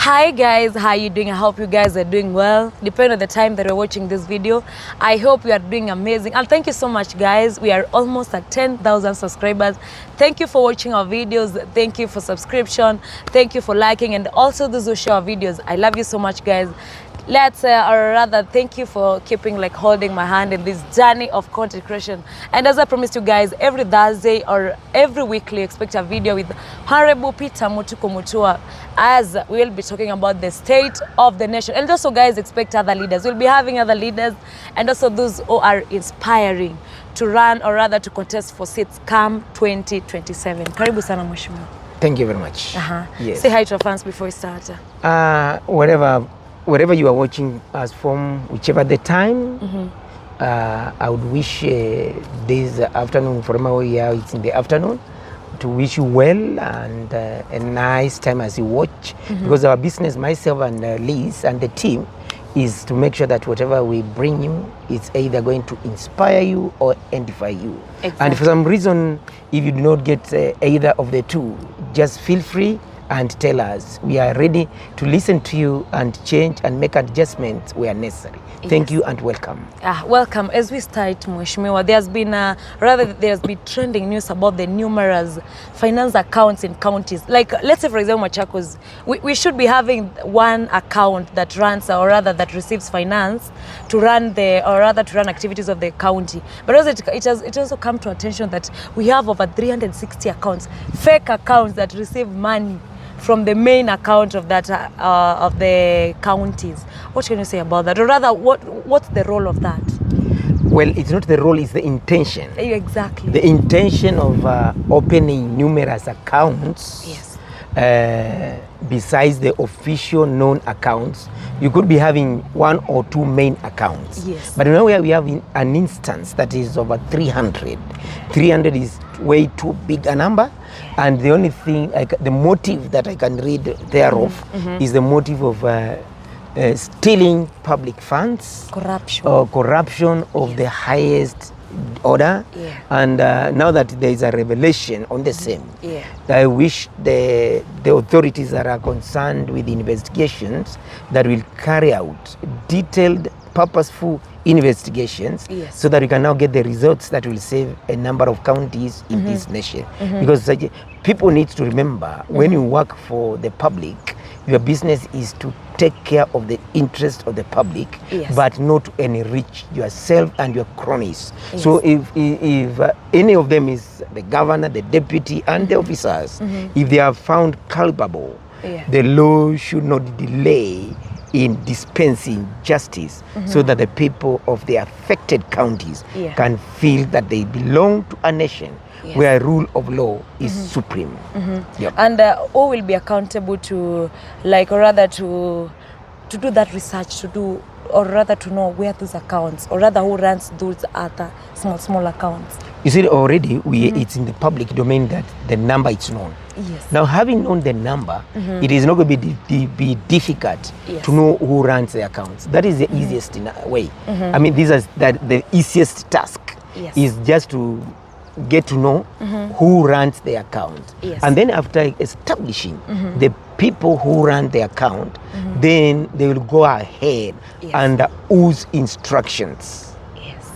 Hi guys, how you doing? I hope you guys are doing well. Depending on the time that you're watching this video, I hope you are doing amazing. And thank you so much guys. We are almost at 10,000 subscribers. Thank you for watching our videos. Thank you for subscription. Thank you for liking, and also those who share our videos. I love you so much guys. Let's or rather thank you for keeping holding my hand in this journey of content creation. And as I promised you guys, every Thursday or every weekly expect a video with Hon.Peter Mutua, as we will be talking about the state of the nation. And also guys, expect other leaders. We'll be having other leaders and also those who are inspiring to run or rather to contest for seats come 2027. Karibu sana mheshimiwa. Thank you very much. Yes. Say hi to our fans before we start. Wherever you are watching us from, whichever the time, I would wish this afternoon, from where we are, it's in the afternoon, to wish you well and a nice time as you watch. Because our business, myself and Liz and the team, is to make sure that whatever we bring you, it's either going to inspire you or edify you. Exactly. And for some reason, if you do not get either of the two, just feel free and tell us. We are ready to listen to you and change and make adjustments where necessary. Yes. Thank you and welcome. Welcome. As we start, Mheshimiwa, there's been trending news about the numerous finance accounts in counties. Like, let's say, for example, Machakos, we should be having one account that runs, or rather that receives finance to run activities of the county. But also it has also come to attention that we have over 360 accounts, fake accounts that receive money from the main account of that of the counties. What can you say about that? Or rather, what's the role of that? Well, it's not the role, it's the intention. Exactly. The intention of opening numerous accounts. Yes. Besides the official known accounts, you could be having one or two main accounts. Yes. But now we have an instance that is over 300. 300 is way too big a number. And the only thing, the motive that I can read thereof is the motive of stealing public funds. Corruption. Or corruption of the highest order. Yeah. And now that there is a revelation on the same, yeah, I wish the authorities that are concerned with investigations that will carry out detailed, purposeful investigations, yes, so that we can now get the results that will save a number of counties in this nation. Because people need to remember, when you work for the public, your business is to take care of the interest of the public, yes, but not to enrich yourself and your cronies. Yes. So if any of them is the governor, the deputy, and the officers, if they are found culpable, yeah, the law should not delay in dispensing justice, so that the people of the affected counties, yeah, can feel that they belong to a nation, yes, where rule of law is supreme. Yep. And who will be accountable to, or rather to do that research, or rather to know where those accounts, or rather who runs those other small accounts? You see, already it's in the public domain that the number is known. Yes. Now, having known the number, it is not going to be difficult, yes, to know who runs the accounts. That is the easiest in a way. I mean, the easiest task, yes, is just to get to know who runs the account. Yes. And then after establishing the people who run the account, then they will go ahead, yes, under whose instructions. Yes.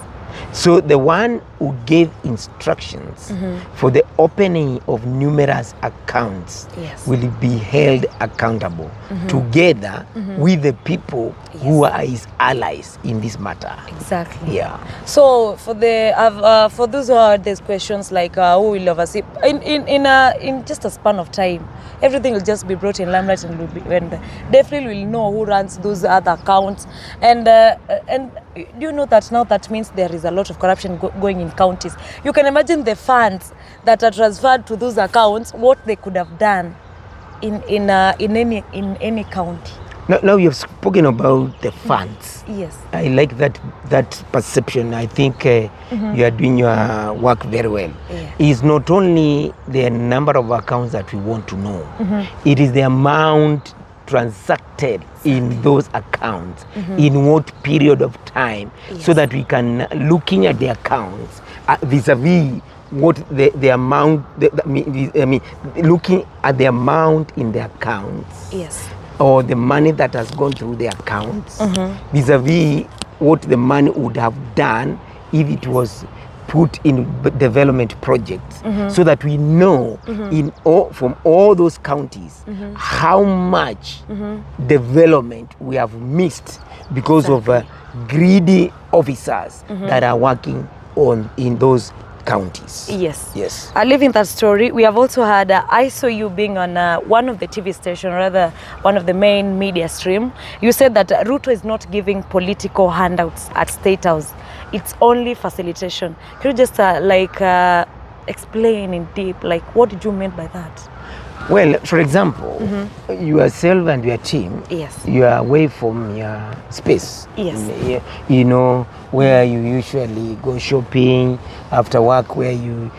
So the one who gave instructions for the opening of numerous accounts, yes, will be held accountable together with the people, yes, who are his allies in this matter. Exactly. Yeah. So for those who are these questions, who will oversee in just a span of time, everything will just be brought in limelight, and definitely will know who runs those other accounts. And do you know that now that means there is a lot of corruption going in counties? You can imagine the funds that are transferred to those accounts, what they could have done in any county. Now you have spoken about the funds. Yes. I like that perception. I think you are doing your work very well. Yeah. It's not only the number of accounts that we want to know. It is the amount transacted in those accounts, in what period of time, yes, so that we can, looking at the accounts vis-a-vis what the amount, I mean, looking at the amount in the accounts, yes, or the money that has gone through the accounts vis-a-vis what the money would have done if it was put in development projects, so that we know from all those counties how much development we have missed because of greedy officers that are working in those counties. Yes. Leaving that story, we have also had, I saw you being on one of the TV station, rather one of the main media stream. You said that Ruto is not giving political handouts at State House. It's only facilitation. Can you just explain in deep, like what did you mean by that? Well, for example, yourself and your team, you are away from your space. You know, where you usually go shopping after work, where you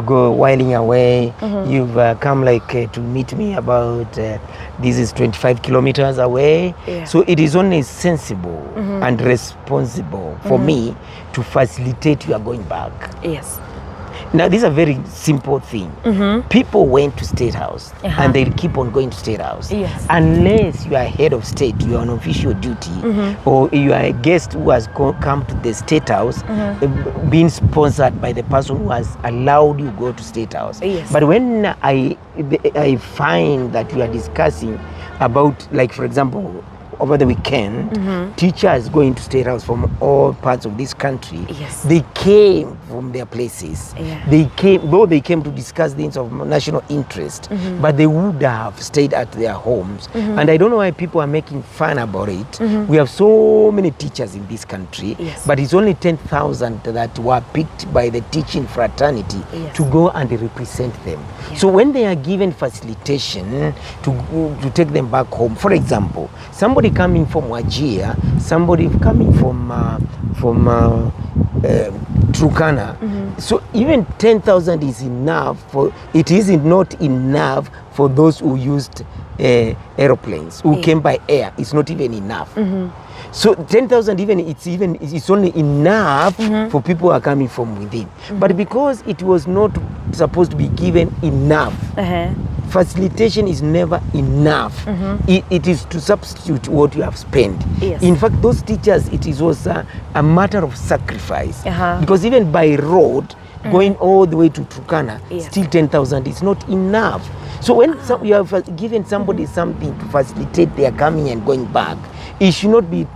go whiling away. You've come to meet me about this is 25 kilometers away. So it is only sensible and responsible for me to facilitate your going back. Now, this is a very simple thing. People went to State House and they keep on going to State House. Unless you are head of state, you are on official duty, or you are a guest who has come to the State House, being sponsored by the person who has allowed you go to State House. But when I find that you are discussing about, like, for example, over the weekend, teachers going to State House from all parts of this country, they came from their places. They came to discuss things of national interest, but they would have stayed at their homes. And I don't know why people are making fun about it. We have so many teachers in this country, but it's only 10,000 that were picked by the teaching fraternity to go and represent them. So when they are given facilitation to take them back home, for example, somebody coming from Wajir, somebody coming from Turkana. So even 10,000 is enough it is not enough for those who used aeroplanes, who came by air. It's not even enough. So 10,000 it's only enough for people who are coming from within. But because it was not supposed to be given enough, facilitation is never enough. It is to substitute what you have spent. In fact, those teachers, it was a matter of sacrifice. Because even by road, going all the way to Turkana, still 10,000 is not enough. So when you have given somebody something to facilitate their coming and going back, it should not be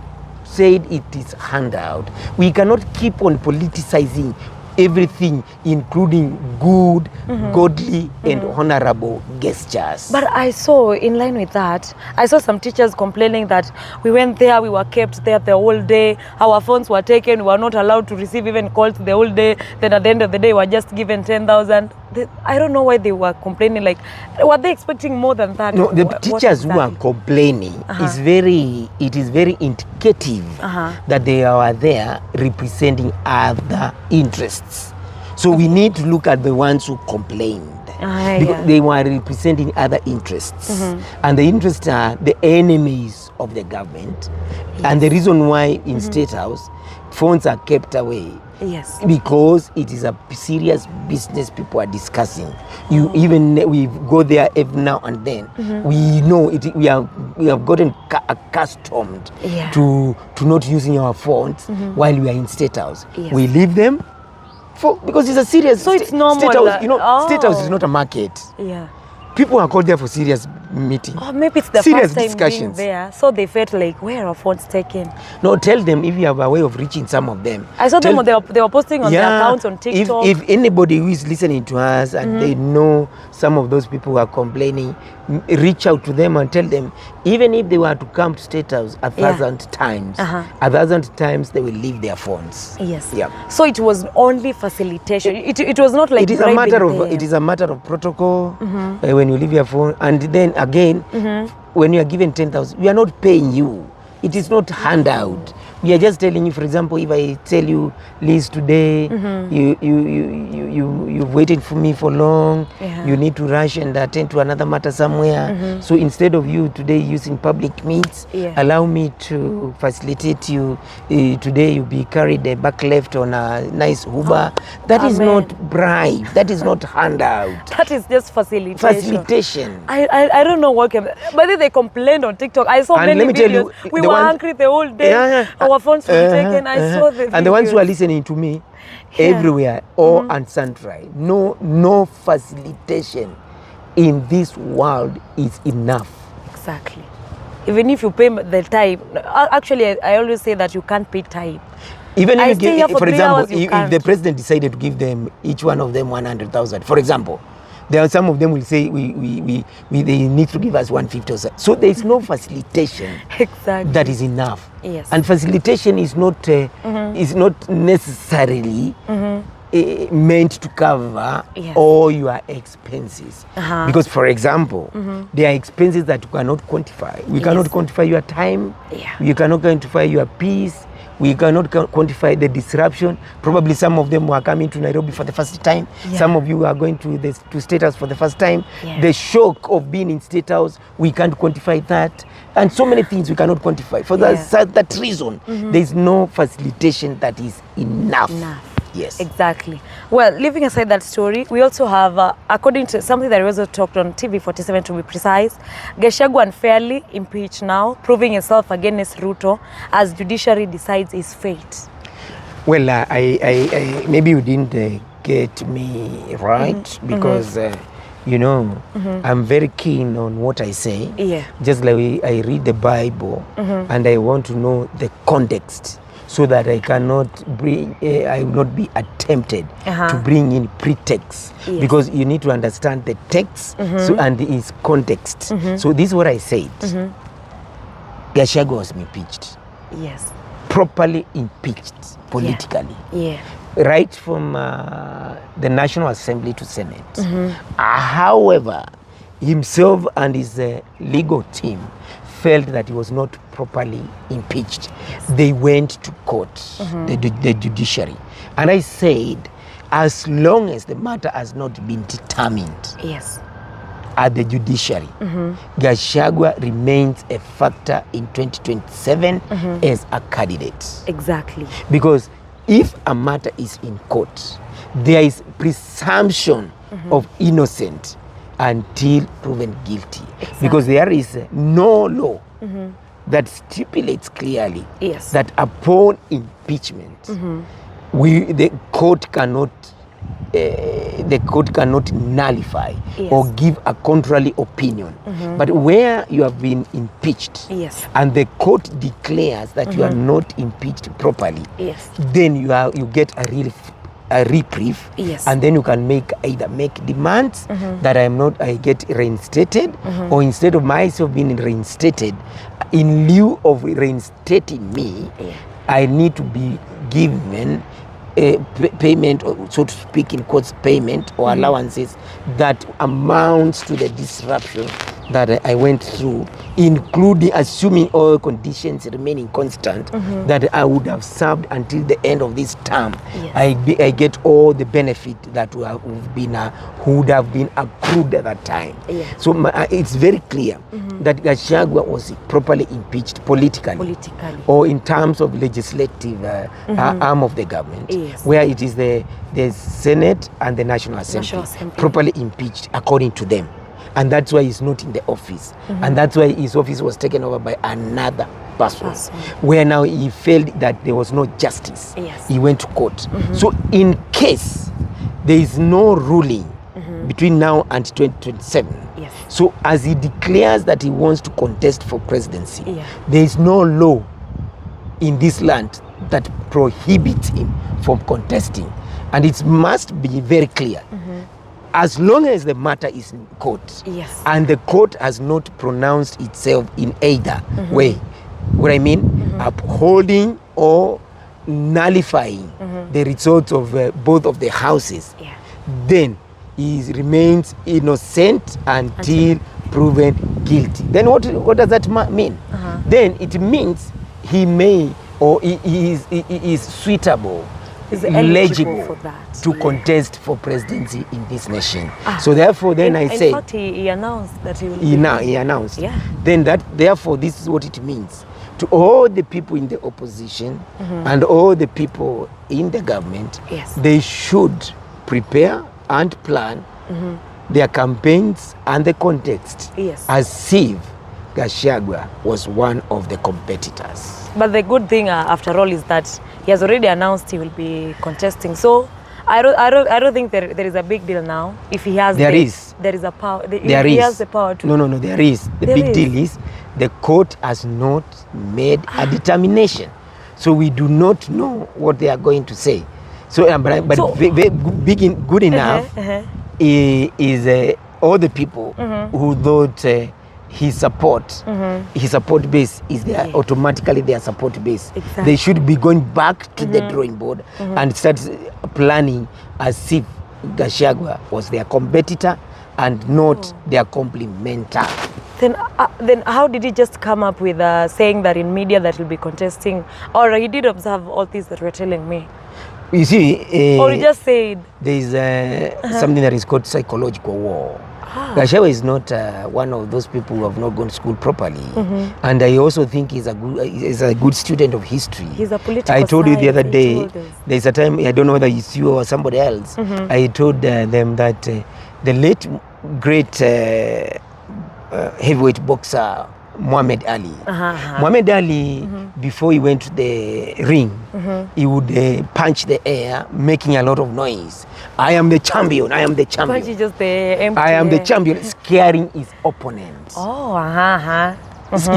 said it is handout. We cannot keep on politicizing everything, including good, godly, and honorable gestures. But I saw, in line with that, I saw some teachers complaining that we went there, we were kept there the whole day, our phones were taken, we were not allowed to receive even calls the whole day, then at the end of the day, we were just given 10,000. I don't know why they were complaining. Like, were they expecting more than that? No, the teachers who are complaining, it is very indicative that they are there representing other interests. So we need to look at the ones who complained. Because they were representing other interests. And the interests are the enemies of the government. And the reason why in State House, phones are kept away. Because it is a serious business people are discussing. We go there every now and then. We know it. We have gotten accustomed to not using our phones while we are in State House. We leave them because it's a serious. So it's normal. State House, State House is not a market. People are called there for serious meetings. Oh, maybe it's the serious first time discussions. Being there, so they felt like, where are phones taken? No, tell them if you have a way of reaching some of them. I saw them. They were posting on their accounts on TikTok. If anybody who is listening to us and they know some of those people who are complaining, reach out to them and tell them, even if they were to come to State House 1,000 times, 1,000 times they will leave their phones. So it was only facilitation. It was not like it is a matter of protocol when you leave your phone. And then again, when you are given 10,000, we are not paying you. It is not handout. We are just telling you, for example, if I tell you, Liz, today you've waited for me for long, you need to rush and attend to another matter somewhere. So instead of you today using public means, allow me to facilitate you. Today you'll be carried back left on a nice Uber. That is not bribe. That is not handout. That is just facilitation. Facilitation. I don't know what can. But then they complained on TikTok. I saw many let me videos. tell you, we were hungry the whole day. Our phones were taken. I saw the videos. And the ones who are listening to me, everywhere, all and sundry, no facilitation in this world is enough. Exactly. Even if you pay the time, actually, I always say that you can't pay time. Even if you give, for example, if the president decided to give them, each one of them 100,000, for example, there are some of them will say they need to give us 150 or so. So there is no facilitation that is enough. Yes. And facilitation is not necessarily meant to cover all your expenses. Because, for example, there are expenses that you cannot quantify. We cannot quantify your time. You cannot quantify your peace. We cannot quantify the disruption. Probably some of them were coming to Nairobi for the first time. Some of you are going to State House for the first time. The shock of being in State House, we can't quantify that. And so many things we cannot quantify. For that reason, there is no facilitation that is enough. Yes. Exactly. Well, leaving aside that story, we also have, according to something that we also talked on TV47 to be precise, Gachagua unfairly impeached now, proving himself against Ruto as judiciary decides his fate. Well, I maybe you didn't get me right because, you know, I'm very keen on what I say. Just like I read the Bible and I want to know the context, so that I cannot bring, I will not be attempted to bring in pretext, because you need to understand the text and its context. So this is what I said. Gachagua was impeached. Yes. Properly impeached politically. Right from the National Assembly to Senate. However, himself and his legal team felt that he was not properly impeached. They went to court, the judiciary. And I said, as long as the matter has not been determined at the judiciary, Gachagua remains a factor in 2027 as a candidate. Exactly. Because if a matter is in court, there is presumption of innocence until proven guilty. Because there is no law that stipulates clearly that upon impeachment, the court cannot nullify or give a contrary opinion. But where you have been impeached and the court declares that you are not impeached properly, then you get a reprieve, and then you can either make demands that I get reinstated, or instead of myself being reinstated, in lieu of reinstating me, I need to be given a payment, or so to speak, in quotes, payment or allowances that amounts to the disruption that I went through, including assuming all conditions remaining constant, that I would have served until the end of this term. I get all the benefit that would have been accrued at that time. So it's very clear that Gachagua was properly impeached politically, or in terms of legislative arm of the government, where it is the Senate and the National Assembly properly impeached according to them. And that's why he's not in the office. And that's why his office was taken over by another person. Where now he felt that there was no justice. He went to court. So in case there is no ruling between now and 2027, so as he declares that he wants to contest for presidency, there is no law in this land that prohibits him from contesting. And it must be very clear. As long as the matter is in court, and the court has not pronounced itself in either way, what I mean, upholding or nullifying the results of both of the houses, then he remains innocent until proven guilty. Then what does that mean? Then it means he may or he is suitable, Is eligible for that. to contest for presidency in this nation. So therefore, then I say, in fact, he announced that he will. He announced. Yeah. Then therefore, this is what it means to all the people in the opposition and all the people in the government. Yes. They should prepare and plan their campaigns and the context as if Gachagua was one of the competitors. But the good thing, after all, is that he has already announced he will be contesting. So I don't think there is a big deal now. If he has, there is a power. He has the power to. No. There is. The big deal is the court has not made a determination, so we do not know what they are going to say. So, but good enough is all the people who thought. His support base is automatically their support base. Exactly. They should be going back to the drawing board and start planning as if Gachagua was their competitor and not their complementer. Then how did he just come up with saying that in media that he'll be contesting, or he did observe all these that were telling me? You see, or he just said there is something that is called psychological war. Gachagua is not one of those people who have not gone to school properly, and I also think he's a good student of history. He's a political I told you the other day, there's a time, I don't know whether it's you or somebody else, I told them that the late great heavyweight boxer Muhammad Ali. Muhammad Ali, before he went to the ring, he would punch the air, making a lot of noise. I am the champion. I am the champion. Punch just the empty I am air. the champion, scaring his opponents. Oh,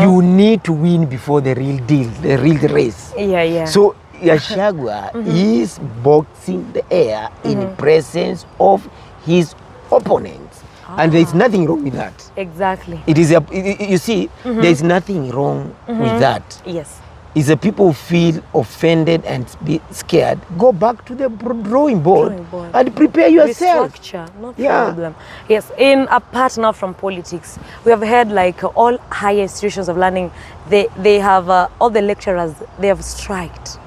You need to win before the real deal, the real race. Yeah. So Gachagua is boxing the air in presence of his opponents. And there is nothing wrong with that. Exactly. It is you see, there is nothing wrong with that. Yes. It's the people who feel offended and be scared. Go back to the drawing board and prepare yourself. Restructure, no problem. Yes, apart now from politics, we have heard like all higher institutions of learning, they have all the lecturers, they have striked.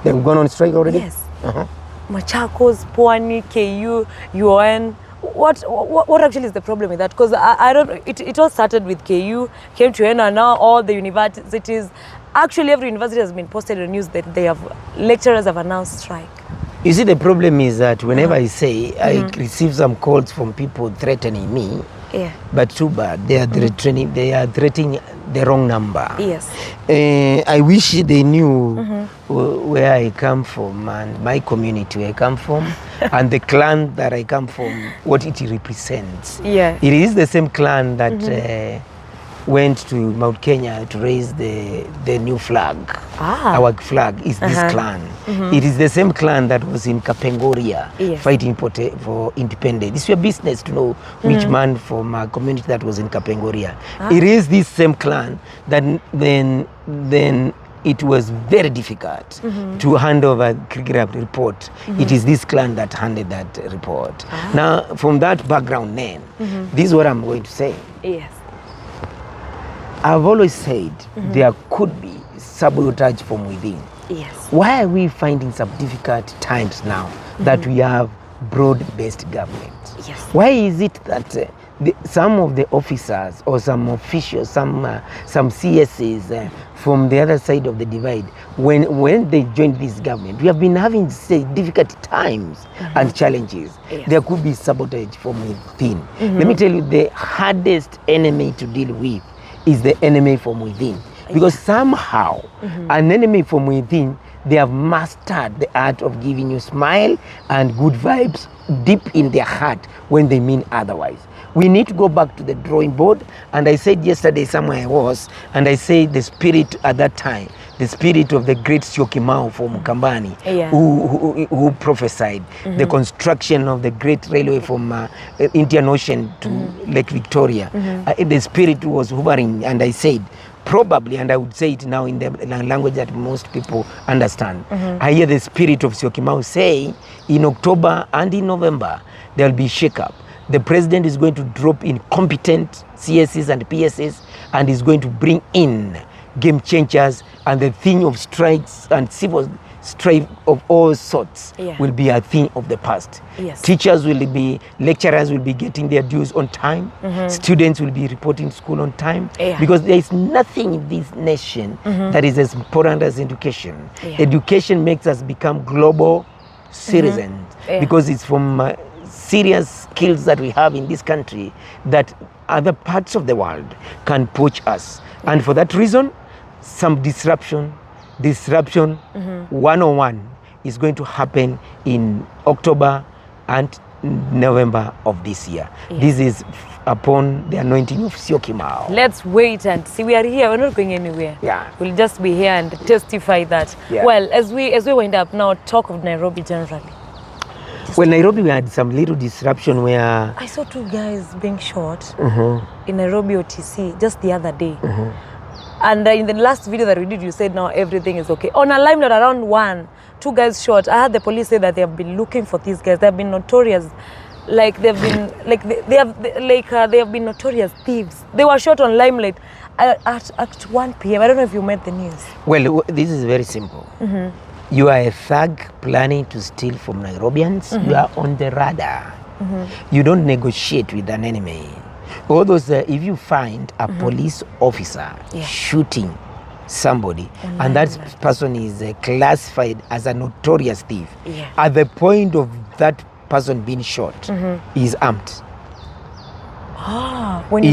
They've gone on strike already? Yes. Machakos, Pwani, KU, UN. What actually is the problem with that? Because I don't. It all started with KU, came to UN, and now all the universities. Actually, every university has been posted on news that lecturers have announced strike. You see, the problem is that whenever I say I receive some calls from people threatening me, but too bad, they are threatening the wrong number. Yes. I wish they knew where I come from and my community where I come from and the clan that I come from, what it represents. Yeah. It is the same clan that went to Mount Kenya to raise the new flag. Our flag is this clan. It is the same clan that was in Kapengoria fighting for independence. It's your business to know which man from a community that was in Kapengoria. It is this same clan that then it was very difficult to hand over Kriegler report. It is this clan that handed that report. Now, from that background then, this is what I'm going to say. Yes. I've always said there could be sabotage from within. Yes. Why are we finding some difficult times now that we have broad-based government? Yes. Why is it that some of the officers or some officials, some CSs from the other side of the divide, when they joined this government, we have been having difficult times and challenges. Yes. There could be sabotage from within. Let me tell you, the hardest enemy to deal with is the enemy from within, because somehow an enemy from within, they have mastered the art of giving you smile and good vibes deep in their heart when they mean otherwise. We need to go back to the drawing board. And I said yesterday somewhere I was, and I said the spirit at that time, the spirit of the great Syokimau from Mukambani, who prophesied the construction of the great railway from Indian Ocean to Lake Victoria. The spirit was hovering, and I said, probably, and I would say it now in the language that most people understand, I hear the spirit of Syokimau say, in October and in November, there will be shake-up. The president is going to drop in competent CSs and PSs, and is going to bring in game changers, and the thing of strikes and civil strife of all sorts will be a thing of the past. Yes. Teachers will be, lecturers will be getting their dues on time. Students will be reporting to school on time. Because there is nothing in this nation that is as important as education. Education makes us become global citizens because it's from serious skills that we have in this country that other parts of the world can poach us. And for that reason, some disruption 101 is going to happen in October and November of this year. This is upon the anointing of Syokimau. Let's wait and see. We are here. We're not going anywhere. We'll just be here and testify that. Well, as we wind up now, talk of Nairobi generally. Well, Nairobi, we had some little disruption where I saw 2 guys being shot in Nairobi OTC just the other day. And in the last video that we did, you said now everything is okay. On a limelight around 2 guys shot. I heard the police say that they have been looking for these guys. They have been notorious, like they've been like they have been notorious thieves. They were shot on limelight at 1 p.m. I don't know if you met the news. Well, this is very simple. You are a thug planning to steal from Nairobians. You are on the radar. You don't negotiate with an enemy. All those, if you find a police officer shooting somebody and that person is classified as a notorious thief, at the point of that person being shot, he is armed. When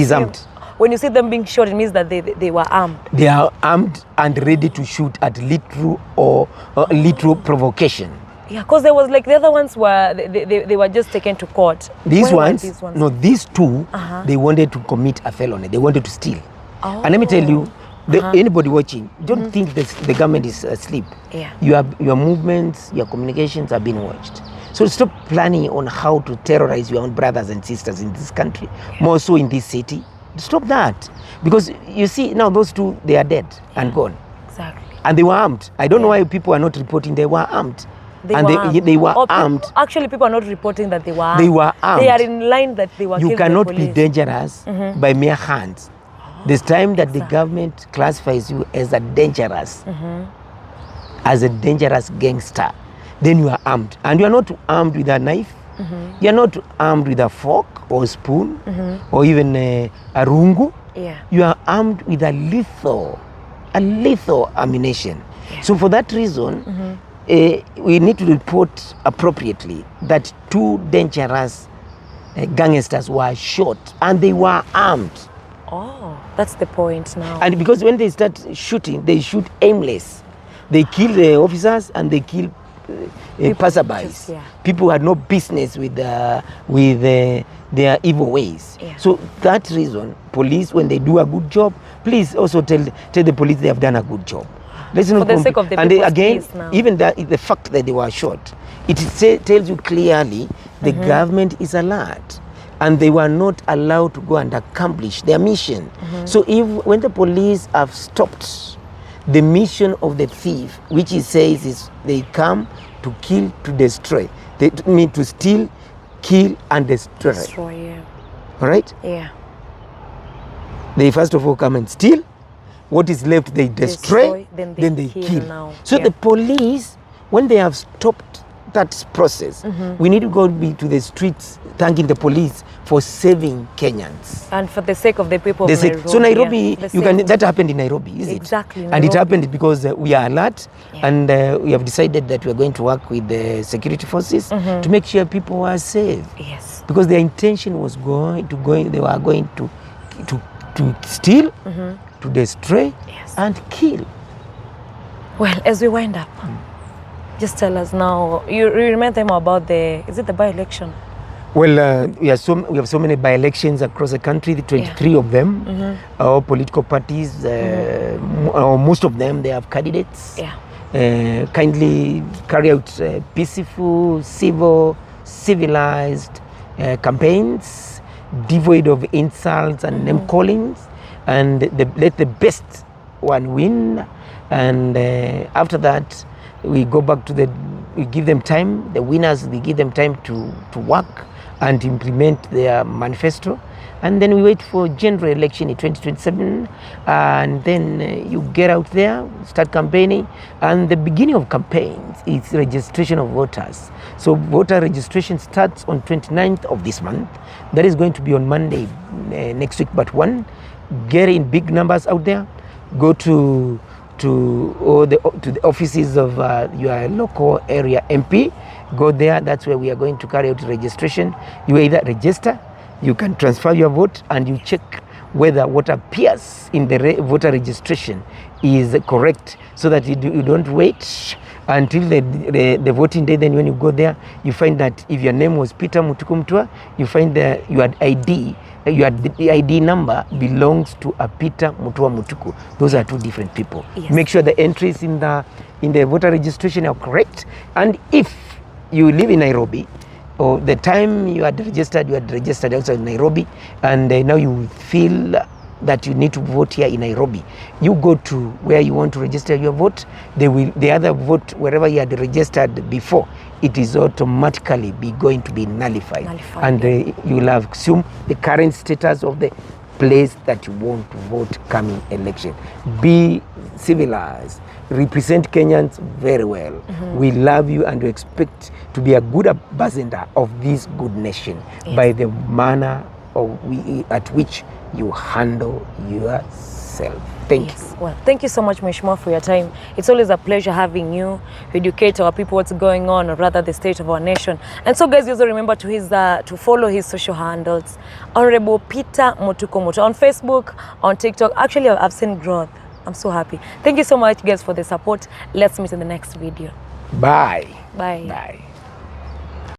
you see them being shot, it means that they were armed. They are armed and ready to shoot at literal or literal provocation. Yeah, because there was like the other ones were they were just taken to court. These ones, no, these 2, they wanted to commit a felony. They wanted to steal. And let me tell you, anybody watching, don't think the government is asleep. Your movements, your communications are being watched. So stop planning on how to terrorize your own brothers and sisters in this country, more so in this city. Stop that. Because you see, now those 2, they are dead and gone. Exactly. And they were armed. I don't know why people are not reporting they were armed. They were armed. Actually, people are not reporting that they were armed. They were armed. They are in line that they were. You cannot be dangerous by mere hands. There's time that the government classifies you as a dangerous gangster. Then you are armed. And you are not armed with a knife. You are not armed with a fork or spoon or even a rungu. You are armed with a lethal ammunition. So for that reason, we need to report appropriately that 2 dangerous gangsters were shot and they were armed. Oh, that's the point now. And because when they start shooting, they shoot aimless. They kill the officers and they kill passerbys. People who had no business with their evil ways. So that reason, police, when they do a good job, please also tell the police they have done a good job. Let's not for the sake of the people's peace now. Even the fact that they were shot, it tells you clearly the government is alert and they were not allowed to go and accomplish their mission. So when the police have stopped the mission of the thief, which he says is they come to kill, to destroy. They mean to steal, kill and destroy. All right? They first of all come and steal. What is left, they destroy, then they kill. Now. So the police, when they have stopped that process, we need to go to the streets thanking the police for saving Kenyans. And for the sake of the people of Nairobi. So Nairobi, that happened in Nairobi, is it? Exactly. And it happened because we are alert and we have decided that we are going to work with the security forces to make sure people are safe. Yes. Because their intention was they were going to steal, to destroy and kill. Well, as we wind up, just tell us now, you remind them about is it the by-election? Well, we have so many by-elections across the country, the 23 of them. All political parties, or most of them, they have candidates. Kindly carry out peaceful, civilized campaigns, devoid of insults and name callings, and let the best one win. And after that, we go back to we give them time. The winners, we give them time to work and implement their manifesto. And then we wait for general election in 2027, and then you get out there, start campaigning. And the beginning of campaigns is registration of voters. So voter registration starts on 29th of this month. That is going to be on Monday next week, but one. Get in big numbers out there. Go to the offices of your local area MP. Go there. That's where we are going to carry out registration. You either register, you can transfer your vote, and you check whether what appears in the voter registration is correct, so that you don't wait until the voting day. Then when you go there, you find that if your name was Peter Mutuku Mutua, you find that your ID number belongs to a Peter Mutua Mutuku. Those are two different people. Yes. Make sure the entries in the voter registration are correct. And if you live in Nairobi, or the time you had registered outside Nairobi, and now you feel that you need to vote here in Nairobi, you go to where you want to register your vote. The other vote, wherever you had registered before, it is automatically going to be nullified. And you will have assumed the current status of the place that you want to vote coming election. Be civilized. Represent Kenyans very well. We love you, and we expect to be a good ambassador of this good nation by the manner at which you handle yourself. Thank you. Well, thank you so much, Mheshimiwa, for your time. It's always a pleasure having you educate our people what's going on, or rather the state of our nation. And so, guys, you also remember to follow his social handles, Honorable Peter Mutuku Mutua, on Facebook, on TikTok. Actually, I've seen growth. I'm so happy. Thank you so much, guys, for the support. Let's meet in the next video. Bye. Bye. Bye.